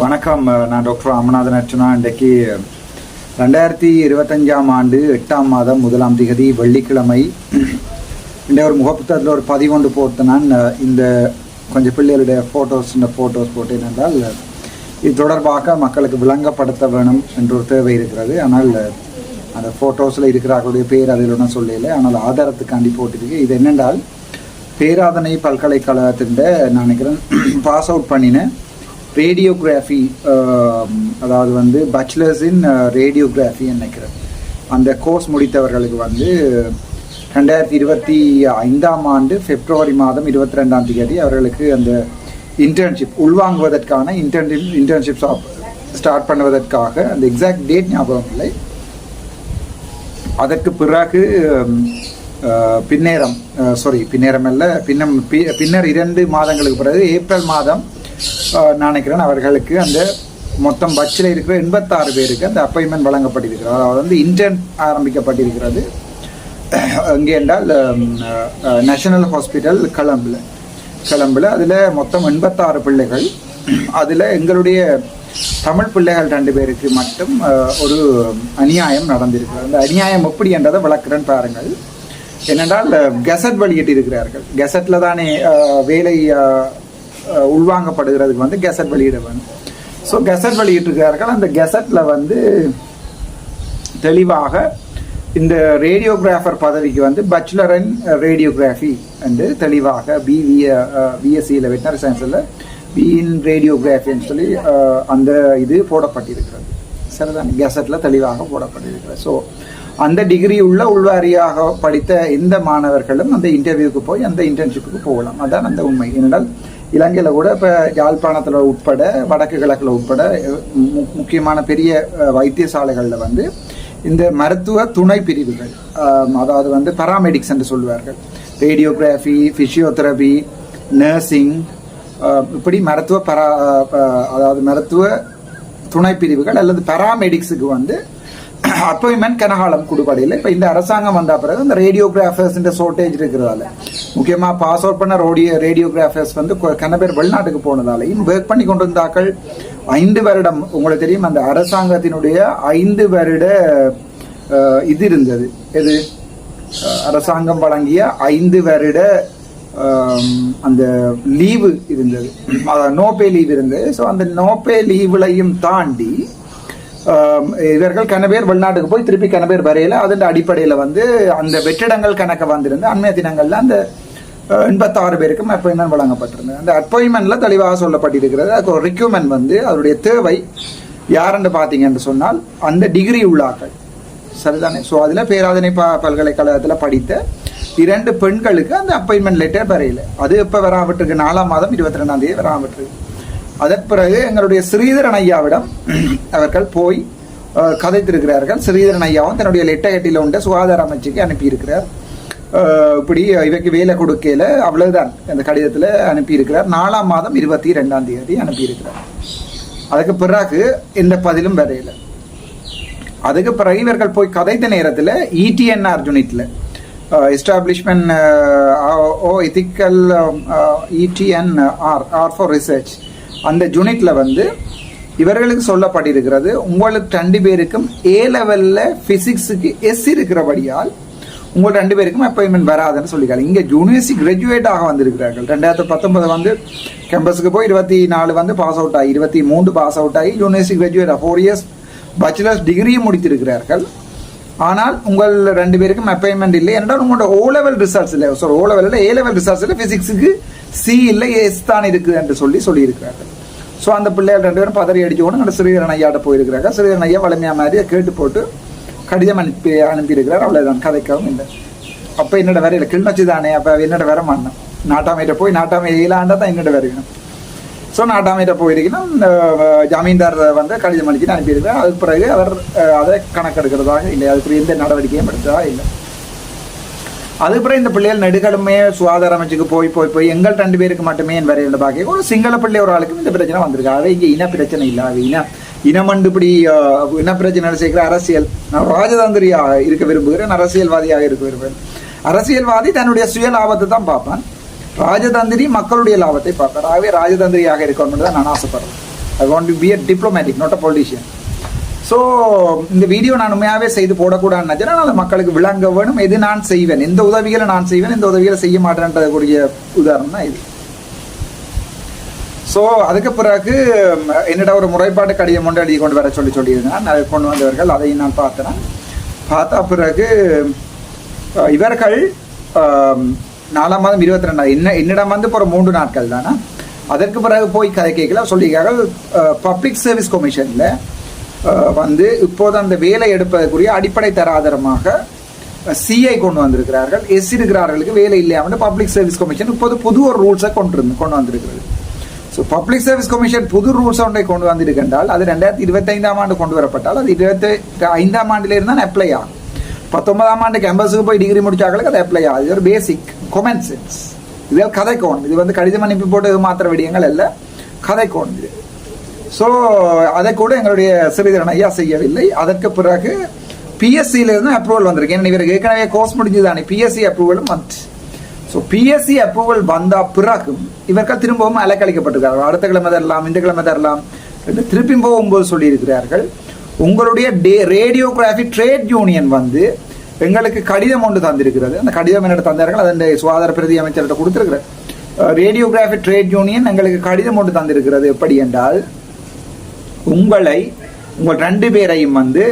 வணக்கம். நான் டாக்டர் ராமநாதன் அர்ச்சனா. இன்றைக்கு 2025ஆம் ஆண்டு 8ஆம் மாதம் 1ஆம் திகதி வெள்ளிக்கிழமை. இந்த ஒரு முகப்புத்தகத்தில் ஒரு பதிவொன்று போட்டு நான் இந்த கொஞ்சம் பிள்ளைகளுடைய ஃபோட்டோஸ் போட்டேன் என்றால் இது தொடர்பாக மக்களுக்கு விளங்கப்படுத்த வேணும் என்ற ஒரு தேவை இருக்கிறது. ஆனால் அந்த ஃபோட்டோஸில் இருக்கிறவர்களுடைய பேர் அதில் ஒன்றும் சொல்லலை. ஆனால் ஆதாரத்துக்காண்டி போட்டிருக்கு. இது என்னென்றால் பேராதனை பல்கலைக்கழகத்தின் நான் நினைக்கிறேன் பாஸ் அவுட் பண்ணினேன் ரேடியோகிராஃபி, அதாவது பேச்சுலர்ஸ் இன் ரேடியோகிராஃபி நினைக்கிறேன். அந்த கோர்ஸ் முடித்தவர்களுக்கு 2025ஆம் ஆண்டு பிப்ரவரி மாதம் 22ஆம் தேதி அவர்களுக்கு அந்த இன்டர்ன்ஷிப் உள்வாங்குவதற்கான இன்டர்ன்ஷிப் ஸ்டார்ட் பண்ணுவதற்காக அந்த எக்ஸாக்ட் டேட் ஞாபகம் இல்லை. அதற்கு பிறகு பின்னர் 2 மாதங்களுக்கு பிறகு ஏப்ரல் மாதம் நினைக்கிறேன் அவர்களுக்கு அந்த மொத்தம் பட்சில் இருக்கிற 86 பேருக்கு அந்த அப்பாயின்மெண்ட் வழங்கப்பட்டிருக்கிறது. அதாவது இன்டர்ன் ஆரம்பிக்கப்பட்டிருக்கிறது. எங்கே என்றால் நேஷனல் ஹாஸ்பிட்டல் கொழும்பில் அதில் மொத்தம் 86 பிள்ளைகள். அதில் எங்களுடைய தமிழ் பிள்ளைகள் 2 பேருக்கு மட்டும் ஒரு அநியாயம் நடந்திருக்கிறது. அந்த அநியாயம் எப்படி என்றதை விளக்குறேன்னு பாருங்கள். என்னென்றால் கெசட் வெளியிட்டு இருக்கிறார்கள். கெசட்டில் தானே வேலை உள்வாங்கப்படுகிறதுக்கு கெசட் வெளியிட வேண்டும். ஸோ கெசட் வெளியிட்டிருக்கிறார்கள். அந்த கெசட்டில் தெளிவாக இந்த ரேடியோகிராஃபர் பதவிக்கு பேச்சுலர் இன் ரேடியோகிராஃபி என்று தெளிவாக பிஎஸ்சியில் வெட்டினரி சயின்ஸில் இன் ரேடியோகிராஃபின்னு சொல்லி அந்த இது போடப்பட்டிருக்கிறது. சரிதான், கெசட்டில் தெளிவாக போடப்பட்டிருக்கிறது. ஸோ அந்த டிகிரி உள்ள உள்வாரியாக படித்த எந்த மாணவர்களும் அந்த இன்டர்வியூக்கு போய் அந்த இன்டர்ன்ஷிப்புக்கு போகலாம். அதான் அந்த உண்மை. ஏனென்றால் இலங்கையில் கூட இப்போ யாழ்ப்பாணத்தில் உட்பட வடக்கு கிழக்கில் உட்பட முக்கியமான பெரிய வைத்தியசாலைகளில் இந்த மருத்துவ துணை பிரிவுகள், அதாவது பராமெடிக்ஸ் என்று சொல்லுவார்கள். ரேடியோகிராஃபி, ஃபிசியோதெரபி, நர்சிங், இப்படி அதாவது மருத்துவ துணை பிரிவுகள் அல்லது பராமெடிக்ஸுக்கு அப்பாயின்மெண்ட் கனகாலம் கொடுப்படையில். இப்போ இந்த அரசாங்கம் வந்த பிறகு இந்த ரேடியோகிராஃபர்ஸ் ஷார்ட்டேஜ் இருக்கிறதால, முக்கியமாக பாஸ் அவுட் பண்ண ரேடியோகிராஃபர்ஸ் கன பேர் வெளிநாட்டுக்கு போனதாலையும் ஒர்க் பண்ணி கொண்டு வந்தாக்கள் 5 வருடம். உங்களுக்கு தெரியும், அந்த அரசாங்கத்தினுடைய 5 வருட இது இருந்தது. எது அரசாங்கம் வழங்கிய 5 வருட அந்த லீவு இருந்தது, நோபே லீவ் இருந்தது. ஸோ அந்த நோபே லீவ்லையும் தாண்டி இவர்கள் கன பேர் வெளிநாட்டுக்கு போய் திருப்பி கன பேர் வரையில அதன் அடிப்படையில் அந்த வெற்றிடங்கள் கணக்க வந்திருந்து அண்மைய தினங்கள்ல அந்த 86 பேருக்கும் அப்பாயின்மெண்ட் வழங்கப்பட்டிருந்தது. அந்த அப்பாயின்மெண்ட்ல தெளிவாக சொல்லப்பட்டிருக்கிறது. அதுக்கு ஒரு ரிக்யூமெண்ட் அதனுடைய தேவை யாருன்னு பார்த்தீங்கன்னு சொன்னால் அந்த டிகிரி உள்ளாக்கள். சரிதானே? ஸோ அதில் பேராதனை பல்கலைக்கழகத்தில் படித்த 2 பெண்களுக்கு அந்த அப்பாயின்மெண்ட் லெட்டர் வரையில. அது இப்போ வராமட்டிருக்கு 4ஆம் மாதம் 22ஆம் தேதி வராமட்டிருக்கு. அதற்கு பிறகு எங்களுடைய ஸ்ரீதரன் ஐயாவிடம் அவர்கள் போய் கதைத்திருக்கிறார்கள். ஸ்ரீதரன் ஐயாவும் தன்னுடைய லெட்டர் ஹெட்டில் உண்ட சுகாதார அமைச்சுக்கு அனுப்பியிருக்கிறார். இப்படி இவைக்கு வேலை கொடுக்கல, அவ்வளவுதான் அந்த கடிதத்தில் அனுப்பியிருக்கிறார். 4ஆம் மாதம் 22ஆம் தேதி அனுப்பியிருக்கிறார். அதுக்கு பிறகு எந்த பதிலும் வரையில. அதுக்கு பிறகு இவர்கள் போய் கதைத்த நேரத்தில் ETNR யூனிட்ல establishment ethical ETNR for research அந்த யூனிட்ல இவர்களுக்கு சொல்லப்பட்டிருக்கிறது, உங்களுக்கு 2 பேருக்கும் A லெவல்ல பிசிக்ஸுக்கு S இருக்கிறபடியால் உங்கள் 2 பேருக்கும் அப்பாயின்மெண்ட் வராதுன்னு சொல்லிக்காங்க. இங்கே யூனிவர்சிட்டி கிராஜுவேட் ஆக வந்திருக்கிறார்கள். 2019 கேம்பஸுக்கு போய் 24 பாஸ் அவுட் ஆகி 23 பாஸ் அவுட் ஆகி யூனிவர்சிட்டி கிராஜுவேட் 4 இயர்ஸ் பேச்சுலர்ஸ் டிகிரியும் முடித்திருக்கிறார்கள். ஆனால் உங்கள் 2 பேருக்கும் அப்பாயின்மெண்ட் இல்லை என்றால் உங்களோட O லெவல் ரிசல்ட்ஸ் இல்லை. O லெவலில் A லெவல் ரிசல்ட்ஸில் பிசிக்ஸுக்கு C இல்லை S தான் இருக்குது என்று சொல்லியிருக்கிறார்கள். ஸோ அந்த பிள்ளைகள் 2 பேரும் பதறி அடிச்சு கொண்டு அந்த ஸ்ரீதரன் ஐயாட்ட போயிருக்கிறாங்க. ஸ்ரீதரன் ஐயா வலிமையா மாதிரி கேட்டு போட்டு கடிதம் அனுப்பியிருக்கிறார். அவ்வளோதான், கதைக்கவும் இல்லை. அப்போ என்னோட வரையில கிளிநொச்சி தானே, அப்போ என்னோட வர மாட்டேன். நாட்டாமையிட்ட போய் நாட்டாமை 7 ஆண்டா தான் என்னோட வரையணும். ஸோ நாட்டாமையிட்ட போயிருக்கணும். ஜமீன்தார் கடிதம் அனுப்பி அனுப்பியிருக்கிறார். அதுக்கு பிறகு அவர் அதை கணக்கெடுக்கிறதாக இல்லை, அதுக்கு எந்த நடவடிக்கையும் எடுத்ததாக இல்லை. அதுக்கு பிறகு இந்த பிள்ளைகள் நெடுகடுமே சுகாதார அமைச்சுக்கு போய் எங்கள் 2 பேருக்கு மட்டுமே என் வரையில் பார்க்க ஒரு சிங்கள பிள்ளை ஒரு ஆளுக்கும் இந்த பிரச்சனை வந்திருக்கு. அது இங்கே இன பிரச்சனை இல்லை, அது இனமண்டு இப்படி இன பிரச்சனை சேர்க்கிற அரசியல். நான் ராஜதந்திரியாக இருக்க விரும்புகிறேன், அரசியல்வாதியாக இருக்க விரும்புகிறேன். அரசியல்வாதி தன்னுடைய சுய லாபத்தை தான் பார்ப்பான், ராஜதந்திரி மக்களுடைய லாபத்தை பார்ப்பார். ஆகவே ராஜதந்திரியாக இருக்கணும் தான் நான் ஆசைப்படுறேன். I want to be a diplomatic, not a politician. So இந்த வீடியோ நான் உண்மையாகவே செய்து போடக்கூடாதுன்னு நினச்சேன். அது மக்களுக்கு விளங்க வேணும், எது நான் செய்வேன், எந்த உதவிகளை நான் செய்வேன், எந்த உதவிகளை செய்ய மாட்டேன்றதுக்குரிய உதாரணம் தான் இது. ஸோ அதுக்கு பிறகு என்னிட ஒரு முறைப்பாட்டு கடிதம் ஒன்று எழுதி கொண்டு வர சொல்லியிருந்தேன். அதை கொண்டு வந்தவர்கள் அதையும் நான் பார்த்தா பிறகு இவர்கள் 4 மாதம் 22 என்னிடம் வந்து இப்போ ஒரு 3 நாட்கள் தானே. அதற்கு பிறகு போய் கதை கேட்கல சொல்லியிருக்காங்க. பப்ளிக் சர்வீஸ் கமிஷனில் வந்து இப்போது அந்த வேலை எடுப்பதற்குரிய அடிப்படை தராதரமாக சிஐ கொண்டு வந்திருக்கிறார்கள். எஸ் இருக்கிறார்களுக்கு வேலை இல்லையாமல் பப்ளிக் சர்வீஸ் கமிஷன் இப்போது புது ஒரு ரூல்ஸை கொண்டு வந்திருக்கிறது. ஸோ பப்ளிக் சர்வீஸ் கமிஷன் புது ரூல்ஸ் ஒன்றை கொண்டு வந்திருக்கின்றால் அது 2025ஆம் ஆண்டு கொண்டு வரப்பட்டால் அது 25ஆம் ஆண்டிலிருந்து தான் அப்ளை ஆகும். 19ஆம் ஆண்டு கேம்பஸுக்கு போய் டிகிரி முடிச்சாக்களுக்கு அது அப்ளை ஆகும். இது ஒரு பேசிக் காமன் சென்ஸ். இதில் கதைக்கோணும். இது வந்து கடிதம் அனுப்பி போட்டு மாத்திர விடயங்கள் அல்ல, கதைக்கோணும் இது. ஸோ அதை கூட எங்களுடைய சிறிதரன் ஐயா செய்யவில்லை. அதற்கு பிறகு பிஎஸ்சியிலிருந்து அப்ரூவல் வந்திருக்கு. ஏன்னா இவருக்கு ஏற்கனவே கோர்ஸ் முடிஞ்சுதானே, பிஎஸ்சி அப்ரூவலும் வந்துச்சு. ஸோ பிஎஸ்சி அப்ரூவல் வந்த பிறகும் இவர்கள் திரும்பவும் அலைக்கழிக்கப்பட்டிருக்கார்கள். அடுத்த கிழமை தரலாம், இந்த கிழமை தரலாம் என்று திருப்பி போகும்போது சொல்லியிருக்கிறார்கள். உங்களுடைய ரேடியோகிராஃபி ட்ரேட் யூனியன் வந்து எங்களுக்கு கடிதம் ஒன்று தந்திருக்கிறது. அந்த கடிதம் என்னோட தந்தார்கள், அதன் சுகாதார பிரதி அமைச்சர்கிட்ட கொடுத்திருக்கிறார். ரேடியோகிராஃபி ட்ரேட் யூனியன் எங்களுக்கு கடிதம் ஒன்று தந்திருக்கிறது. எப்படி என்றால் உங்கள் 2 பேரையும் வந்து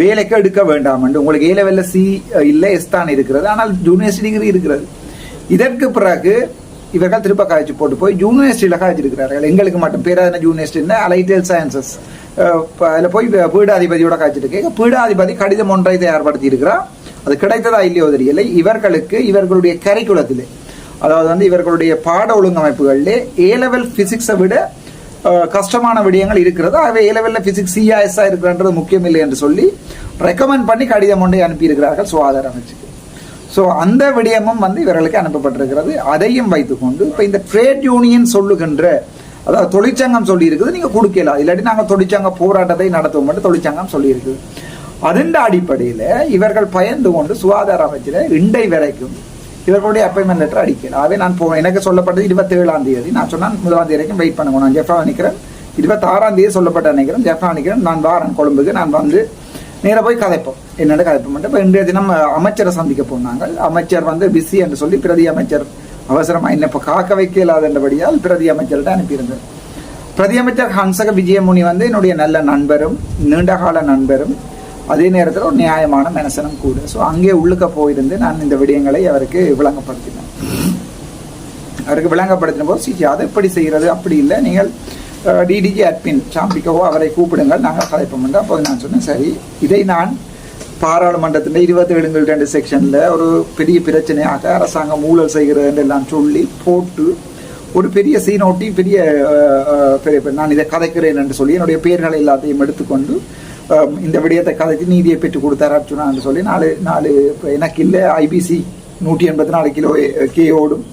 வேலைக்கு எடுக்க வேண்டாம் என்று. உங்களுக்கு ஏ லெவலில் சி இல்லை, எஸ் தான் இருக்கிறது, ஆனால் யூனிவர்சிட்டி டிகிரி இருக்கிறது. இதற்கு பிறகு இவர்கள் திருப்ப காய்ச்சி போட்டு போய் யூனிவர்சிட்டியில் காய்ச்சிருக்கிறார்கள். எங்களுக்கு மட்டும் பேராதன யூனிவர்சிட்டி அலைட்டல் சயின்சஸ் அதில் போய் பீடாதிபதியோட காய்ச்சிட்டு பீடாதிபதி கடிதம் ஒன்றை தயார்படுத்தி இருக்கிறார். அது கிடைத்ததா இல்லையோ தெரியலை. இவர்களுக்கு இவர்களுடைய கரிக்குலத்திலே, அதாவது வந்து இவர்களுடைய பாட ஒழுங்கமைப்புகளிலே ஏ லெவல் பிசிக்ஸை விட கஷ்டமான விடயங்கள் இருக்கிறது. அவை ஏ லெவலில் பிசிக்ஸ் சிஆர்எஸ்ஸா இருக்கிறன்றது முக்கியம் இல்லை என்று சொல்லி ரெக்கமெண்ட் பண்ணி கடிதம் ஒன்றை அனுப்பியிருக்கிறார்கள் சுகாதார அமைச்சுக்கு. ஸோ அந்த விடயமும் வந்து இவர்களுக்கு அனுப்பப்பட்டிருக்கிறது. அதையும் வைத்துக்கொண்டு இப்போ இந்த ட்ரேட் யூனியன் சொல்லுகின்ற, அதாவது தொழிற்சங்கம் சொல்லி இருக்குது, நீங்க கொடுக்கல, இல்லாட்டி நாங்கள் தொழிற்சங்க போராட்டத்தை நடத்துவோம் மட்டும் தொழிற்சங்கம் சொல்லி இருக்குது. அதன் அடிப்படையில் இவர்கள் பயந்து கொண்டு சுகாதார அமைச்சில் இண்டை வரைக்கும் இவர்களுடைய அப்பாயின்மெண்ட் லெட்டர் அடிக்கல. ஆகவே நான் எனக்கு சொல்லப்பட்டது 27ஆம் தேதி. நான் சொன்னால் 1ஆம் தேதி வரைக்கும் வெயிட் பண்ணுங்க. நான் ஜெஃப்ரா நினைக்கிறேன் 26ஆம் தேதி சொல்லப்பட்ட நினைக்கிறேன். ஜெஃப்ரா நினைக்கிறேன் நான் வாரன் கொழும்புக்கு. நான் வந்து நேராக போய் கதைப்போம், என்னென்ன கதைப்போம். இப்போ இன்றைய தினம் அமைச்சரை சந்திக்க போனாங்க. அமைச்சர் வந்து பிஸி என்று சொல்லி பிரதி அமைச்சர் அவசரமாக என்ன இப்போ காக்க வைக்கலாதபடியால் பிரதி அமைச்சர்கிட்ட அனுப்பியிருந்தேன். பிரதி அமைச்சர் ஹன்சக விஜயமுனி வந்து என்னுடைய நல்ல நண்பரும் நீண்டகால நண்பரும், அதே நேரத்தில் ஒரு நியாயமான மனசனும் கூட. ஸோ அங்கே உள்ளுக்க போயிருந்து நான் இந்த விடயங்களை அவருக்கு விளங்கப்படுத்தினேன். அவருக்கு விளங்கப்படுத்தின போது அதை எப்படி செய்கிறது, அப்படி இல்லை, நீங்கள் டிடிஜி அட்மின் சாம்பிக்கவோ அவரை கூப்பிடுங்கள், நாங்கள் கலைப்போம். அப்போது நான் சொன்னேன், சரி, இதை நான் பாராளுமன்றத்தில் 27 செக்ஷனில் ஒரு பெரிய பிரச்சனையாக அரசாங்கம் ஊழல் செய்கிறது எல்லாம் சொல்லி போட்டு ஒரு பெரிய சீனோட்டி பெரிய நான் இதை கதைக்கிறேன் என்று சொல்லி என்னுடைய பெயர்களை எல்லாத்தையும் எடுத்துக்கொண்டு இந்த விடயத்தை கதைத்து நீதியை பெற்றுக் கொடுத்தார் அர்ச்சுனான்னு சொல்லி 4 எனக்கு இல்லை IBC 184 கிலோ கேயோடும்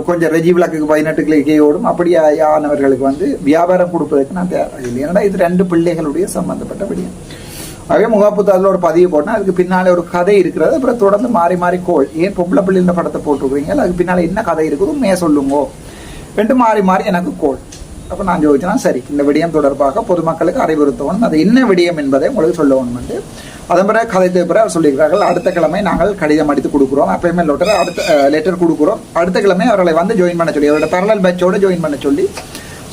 கொஞ்சம் ரெஜி விளக்குக்கு 18 கிலோ கேயோடும் அப்படியானவர்களுக்கு வந்து வியாபாரம் கொடுப்பதற்கு நான் தயாராக இல்லை. ஏன்னா இது 2 பிள்ளைகளுடைய சம்பந்தப்பட்ட விடயம். அதே முகாப்புத்து அதில் ஒரு பதிவு போட்டால் அதுக்கு பின்னாலே ஒரு கதை இருக்கிறது. அப்புறம் தொடர்ந்து மாறி மாறி கோள், ஏன் பொம்பளை பிள்ளை இந்த படத்தை போட்டுருக்குறீங்க, அதுக்கு பின்னால் என்ன கதை இருக்குது உண்மையை சொல்லுங்கோ ரெண்டு மாறி மாறி எனக்கு கோள். அப்போ நான் யோசிச்சேன்னா சரி, இந்த விடயம் தொடர்பாக பொதுமக்களுக்கு அறிவுறுத்தணும், அது என்ன விடயம் என்பதை உங்களுக்கு சொல்லணும் என்று. அதன் பிறகு கதைத்த பிறகு சொல்லியிருக்கிறார்கள், அடுத்த கிழமை நாங்கள் கடிதம் அடித்து கொடுக்குறோம், அப்பாயின்மெண்ட் லெட்டர் கொடுக்குறோம், அடுத்த கிழமை அவர்களை வந்து ஜாயின் பண்ண சொல்லி அவரோட பேரலல் பேட்சோடு ஜாயின் பண்ண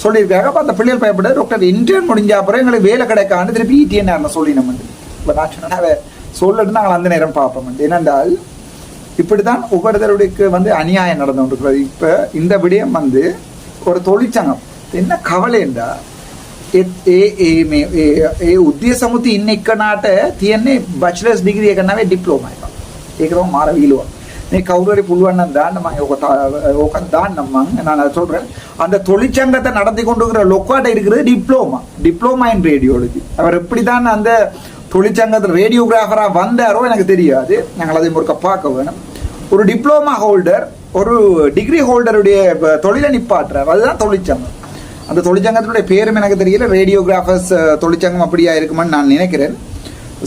சொல்லியிருக்காங்க. அப்போ அந்த பிள்ளைகள் பயப்பட டாக்டர் இன்டர்ன் முடிஞ்ச அப்புறம் எங்களுக்கு வேலை கிடைக்கான்னு திருப்பி ETN சொல்லினோம். இப்போ நான் சொன்னேன் சொல்லிட்டு நாங்கள் அந்த நேரம் பார்ப்போம். ஏனென்றால் இப்படித்தான் ஒவ்வொருத்தருடைய வந்து அநியாயம் நடந்து கொண்டிருக்கிறது. இப்போ இந்த விடயம் வந்து ஒரு தொழிற்சங்கம் என்ன கவலை என்றா උද්දේශමුති ඉන්න එකනට තියෙන්නේ බැචලර්ස් ඩිග්‍රී එක නෙවෙයි ඩිප්ලෝමා එක. ඒකම මාර වීලුවක්. මේ කවුරු හරි පුළුවන් නම් දාන්න මම ඕක දාන්නම් මම நான் சொல்றேன். அந்த தொழிற்சங்கத்தை நடத்தி கொண்டிருக்கிற லொக்காட்ட இருக்கிறது டிப்ளோமா இன் ரேடியோலஜி. அவர் எப்படி தான் அந்த தொழிற்சங்கத்தில் ரேடியோகிராஃபரா வந்தாரோ எனக்கு தெரியாது. நாங்கள் அதை முறுக்க பார்க்க வேணும். ஒரு டிப்ளோமா ஹோல்டர் ஒரு டிகிரி ஹோல்டருடைய தொழிலை நிப்பாட்டுறார், அதுதான் தொழிற்சங்கம். அந்த தொழிற்சங்கத்தினுடைய பேரும் எனக்கு தெரியல, ரேடியோகிராஃபர்ஸ் தொழிற்சங்கம் அப்படியா இருக்குமான்னு நான் நினைக்கிறேன்.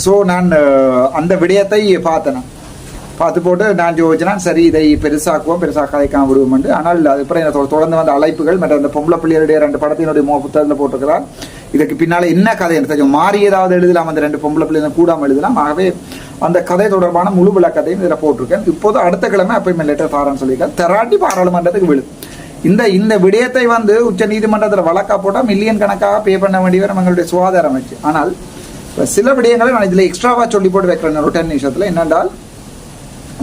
ஸோ நான் அந்த விடயத்தை பார்த்தேன். பார்த்து போட்டு நான் யோசிச்சேன்னா சரி இதை பெருசாக்குவோம், பெருசாக கதைக்காம விடுவோம். ஆனால் அதுக்கப்புறம் தொடர்ந்து வந்த அழைப்புகள் மற்ற அந்த பொம்பளை பிள்ளைகளுடைய 2 படத்தினுடைய புத்தகத்தில் போட்டிருக்கிறார். இதுக்கு பின்னால் என்ன கதை எனக்கு தெரியும், மாறி ஏதாவது எழுதலாம், அந்த 2 பொம்பளை பிள்ளைங்க கூடாமல் எழுதலாம். ஆகவே அந்த கதை தொடர்பான முழு விளக்கத்தையும் இதில் போட்டிருக்கேன். இப்போது அடுத்த கிழமை அப்பாயின்மெண்ட் லெட்டர் தாரன்னு சொல்லியிருக்கேன். தராட்டி பாராளுமன்றத்துக்கு விழு. இந்த விடயத்தை உச்ச நீதிமன்றத்தில் வழக்கா போட்டால் மில்லியன் கணக்காக பே பண்ண வேண்டியவர் நம்மளுடைய சுகாதார அமைச்சு. ஆனால் சில விடயங்களை நான் இதில் எக்ஸ்ட்ராவாக சொல்லி போட்டு வைக்கிறேன் ஒரு 10 நிமிஷத்தில். என்னென்றால்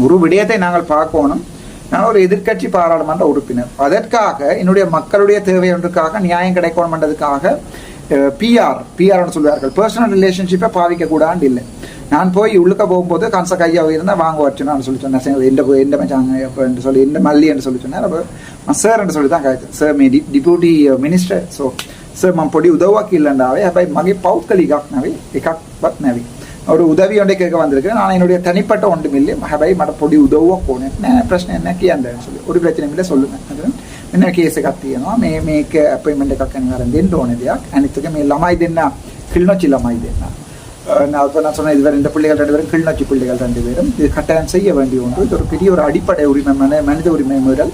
ஒரு விடயத்தை நாங்கள் பார்க்கணும். நான் ஒரு எதிர்கட்சி பாராளுமன்ற உறுப்பினர். அதற்காக என்னுடைய மக்களுடைய தேவை ஒன்றுக்காக நியாயம் கிடைக்கணும்ன்றதுக்காக பிஆர்னு சொல்வார்கள், பர்சனல் ரிலேஷன்ஷிப்பை பாவிக்க கூடாது இல்லை. நான் போய் உள்ளுக்க போகும்போது கன்ச கையாக இருந்தால் வாங்க வச்சுன்னு சொல்லி சொன்னேன். எந்த மச்சாங்க சொல்லி எந்த மல்லி என்று சொல்லி சொன்னேன். அப்போ சார் என்று சொல்லி தான் காய்ச்சல் சார் மே டிப்யூட்டி மினிஸ்டர் ஸோ சார் මම පොඩි උදව්වක් ඉල්ලන්න ආවේ. හැබැයි මගේ පෞද්ගලිකක් නෙවෙයි, එකක්වත් නෙවෙයි. ஒரு உதவி ஒன்றை கேட்க வந்திருக்கேன். நான் என்னுடைய தனிப்பட்ட ஒன்றும் இல்லை. හැබැයි මට පොඩි උදව්වක් ඕනේ. නෑ ප්‍රශ්නයක් නෑ කියන්න சொல்லி ஒரு பிரச்சனையும் இல்லை சொல்லுங்க. මෙන්න කේස් එකක් තියෙනවා. මේක අපොයින්ට්මන්ට් එකක් අනිවාර්යෙන් දෙන්න ඕනේ දෙයක්. අනිත් එක මේ ළමයි දෙන්න கிளிநொச்சி ළමයි දෙන්න. நான் சொன்ன இதுவரை 2 பிள்ளைகள் 2 பேரும் கிளிநொச்சி பிள்ளைகள் 2 பேரும் இது கட்டாயம் செய்ய வேண்டிய ஒன்று. இது ஒரு பெரிய ஒரு அடிப்படை உரிமை, மனித உரிமை மீறல்.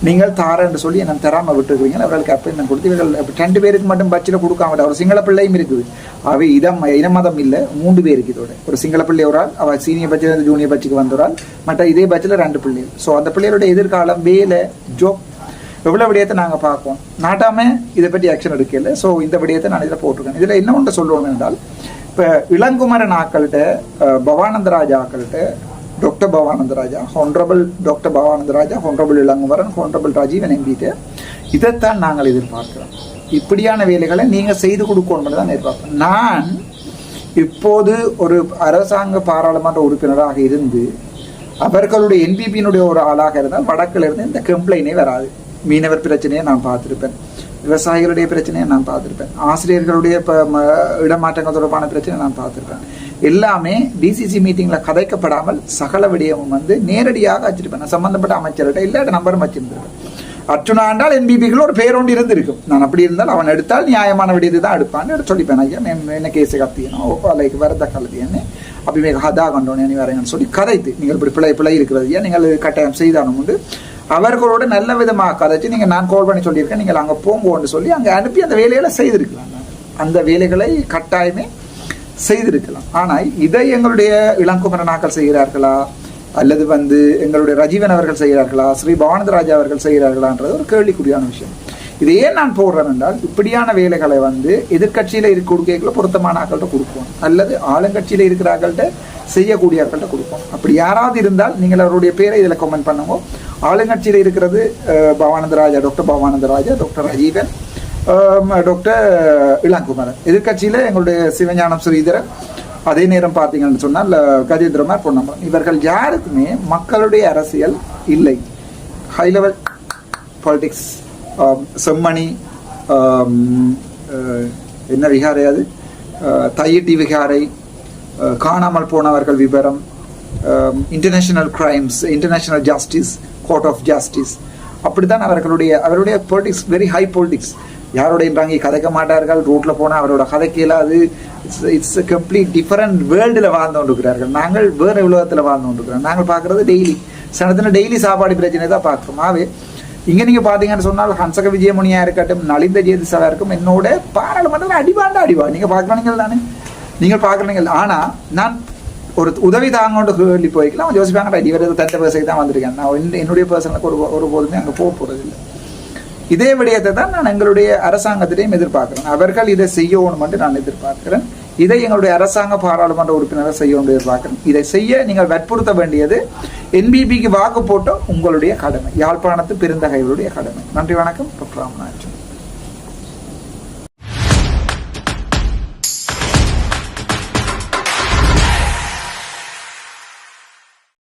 நீங்கள் தார என்று சொல்லி என்ன தராமல் விட்டுருக்கீங்க. அவர்களுக்கு அப்பாயின்மெண்ட் கொடுத்து இவர்கள் 2 பேருக்கு மட்டும் பட்சில் கொடுக்காம ஒரு சிங்கள பிள்ளையும் இருக்குது. அவை இன மதம் இல்லை, 3 பேருக்கு இதோட ஒரு சிங்கள பிள்ளை ஒரு ஆள், அவள் சீனியர் பட்சில் ஜூனியர் பட்சிக்கு வந்தோரால், மற்ற இதே பட்சில் 2 பிள்ளைகள். ஸோ அந்த பிள்ளைகளுடைய எதிர்காலம், வேலை, ஜோப் எவ்வளோ விடயத்தை நாங்கள் பார்ப்போம். நாட்டாம இதை பற்றி ஆக்ஷன் எடுக்கல. ஸோ இந்த விடயத்தை நான் இதில் போட்டிருக்கேன். இதில் என்ன ஒன்று சொல்லணும் என்றால், இப்போ இளங்குமரன் ஆக்கள்கிட்ட, பவானந்தராஜா ஆக்கள்கிட்ட, doctor Bavanantharajah, honourable doctor Bavanantharajah, honourable Ilankumaran, honourable Rajeevan எம்பிட்டு இதைத்தான் நாங்கள் எதிர்பார்க்கிறோம். இப்படியான வேலைகளை நீங்கள் செய்து கொடுக்கணும் தான் எதிர்பார்க்கிறோம். நான் இப்போது ஒரு அரசாங்க பாராளுமன்ற உறுப்பினராக இருந்து அவர்களுடைய என்பிபியினுடைய ஒரு ஆளாக இருந்தால் வடக்கில் இருந்து இந்த கம்ப்ளைண்டே வராது. மீனவர் பிரச்சனையை நான் பார்த்துருப்பேன், விவசாயிகளுடைய பிரச்சனையை நான் பார்த்துருப்பேன், ஆசிரியர்களுடைய இடமாற்றங்கள் தொடர்பான பிரச்சனை நான் பார்த்துருப்பேன். எல்லாமே டிசிசி மீட்டிங்கில் கதைக்கப்படாமல் சகல விடயமும் நேரடியாக வச்சிருப்பேன். சம்பந்தப்பட்ட அமைச்சர்கிட்ட இல்லாட்ட நம்பரும் வச்சிருந்திருப்பேன். அர்ச்சுனா என்றால் என்பிபிகள் ஒரு பேர் ஒன்று இருந்திருக்கும். நான் அப்படி இருந்தால் அவன் எடுத்தால் நியாயமான விடயத்தை தான் எடுப்பான்னு எடுத்து சொல்லிப்பேன். ஐயா என்ன கேஸு கத்தியணும், லைக் வரத கலதியன்னு அப்படி மேக ஹதா கண்டோன்னு வரேங்கன்னு சொல்லி கதைத்து, நீங்கள் இப்படி பிழை இருக்கிறது ஐயா, நீங்கள் கட்டாயம் செய்தானும் உண்டு. அவர்களோட நல்ல விதமாக கதைச்சு நீங்கள் நான் கால் பண்ணி சொல்லியிருக்கேன், நீங்கள் அங்கே போங்கன்னு சொல்லி அங்கே அனுப்பி அந்த வேலைகளை செய்திருக்கலாம். அந்த வேலைகளை கட்டாயமே செய்திருக்கலாம். ஆனால் இதை எங்களுடைய இளங்குமரனாக்கள் செய்கிறார்களா அல்லது எங்களுடைய ரஜீவன் அவர்கள் செய்கிறார்களா, ஸ்ரீ பவானந்தராஜா அவர்கள் செய்கிறார்களான்றது ஒரு கேள்விக்குறியான விஷயம். இது ஏன் நான் போடுறேன் என்றால், இப்படியான வேலைகளை எதிர்கட்சியில் கொடுக்கல பொருத்தமான ஆக்கள்கிட்ட கொடுப்போம், அல்லது ஆளுங்கட்சியில் இருக்கிறார்கள்ட்ட செய்யக்கூடிய ஆக்கள்கிட்ட கொடுப்போம். அப்படி யாராவது இருந்தால் நீங்கள் அவருடைய பேரை இதில் கமெண்ட் பண்ணுங்க. ஆளுங்கட்சியில் இருக்கிறது Bavanantharajah, doctor Bavanantharajah, doctor Rajeevan, doctor Ilankumaran. எதிர்கட்சியில் எங்களுடைய சிவஞானம் ஸ்ரீதரன், அதே நேரம் பார்த்தீங்கன்னு சொன்னால் கஜேந்திரமார் பொன்னம்பலம். இவர்கள் யாருக்குமே மக்களுடைய அரசியல் இல்லை. ஹை லெவல் பாலிடிக்ஸ், செம்மணி, என்ன விகாரை அது, தையிட்டி விகாரை, காணாமல் போனவர்கள் விவரம், international crimes, international justice, court of justice, அப்படித்தான் அவருடைய பொலிட்டிக்ஸ் வெரி ஹை பொலிட்டிக்ஸ். யாரோடையும் வாங்கி கதைக்க மாட்டார்கள். ரோட்டில் போனால் அவரோட கதைக்கையில் அது இட்ஸ் கம்ப்ளீட் டிஃபரெண்ட் வேர்ல்டில் வாழ்ந்து கொண்டிருக்கிறார்கள். நாங்கள் வேறு உலகத்தில் வாழ்ந்து கொண்டிருக்கிறோம். நாங்கள் பார்க்குறது டெய்லி சனத்தில் டெய்லி சாப்பாடு பிரச்சனை தான் பார்க்குறோம். ஆகவே இங்கே நீங்கள் பார்த்தீங்கன்னு சொன்னால் ஹன்சக விஜயமுனியாக இருக்கட்டும், நலிந்த ஜேதிசவாக இருக்கும், என்னோட பாராளுமன்றத்தில் அடிவா நீங்கள் பார்க்குறீங்க தானே, நீங்கள் பார்க்குறீங்க. ஆனால் நான் ஒரு உதவி தாங்கொண்டு கேள்வி போய்க்கலாம் யோசிப்பாங்க, இவர் தட்ட பேசுக்கு தான் வந்திருக்கேன். நான் என்னுடைய பர்சனுக்கு ஒரு போதுமே அங்கே போக போகிறதில்லை. இதே விடயத்தை தான் நான் எங்களுடைய அரசாங்கத்திலையும் எதிர்பார்க்கிறேன். அவர்கள் இதை செய்யணும் என்று நான் எதிர்பார்க்கிறேன். இதை எங்களுடைய அரசாங்க பாராளுமன்ற உறுப்பினர்கள் செய்யணும் எதிர்பார்க்கிறேன். இதை செய்ய நீங்கள் வற்புறுத்த வேண்டியது என்பிபிக்கு வாக்கு போட்ட உங்களுடைய கடமை, யாழ்ப்பாணத்து பெருந்தகைகளுடைய கடமை. நன்றி, வணக்கம். டாக்டர் ராமநாதன்.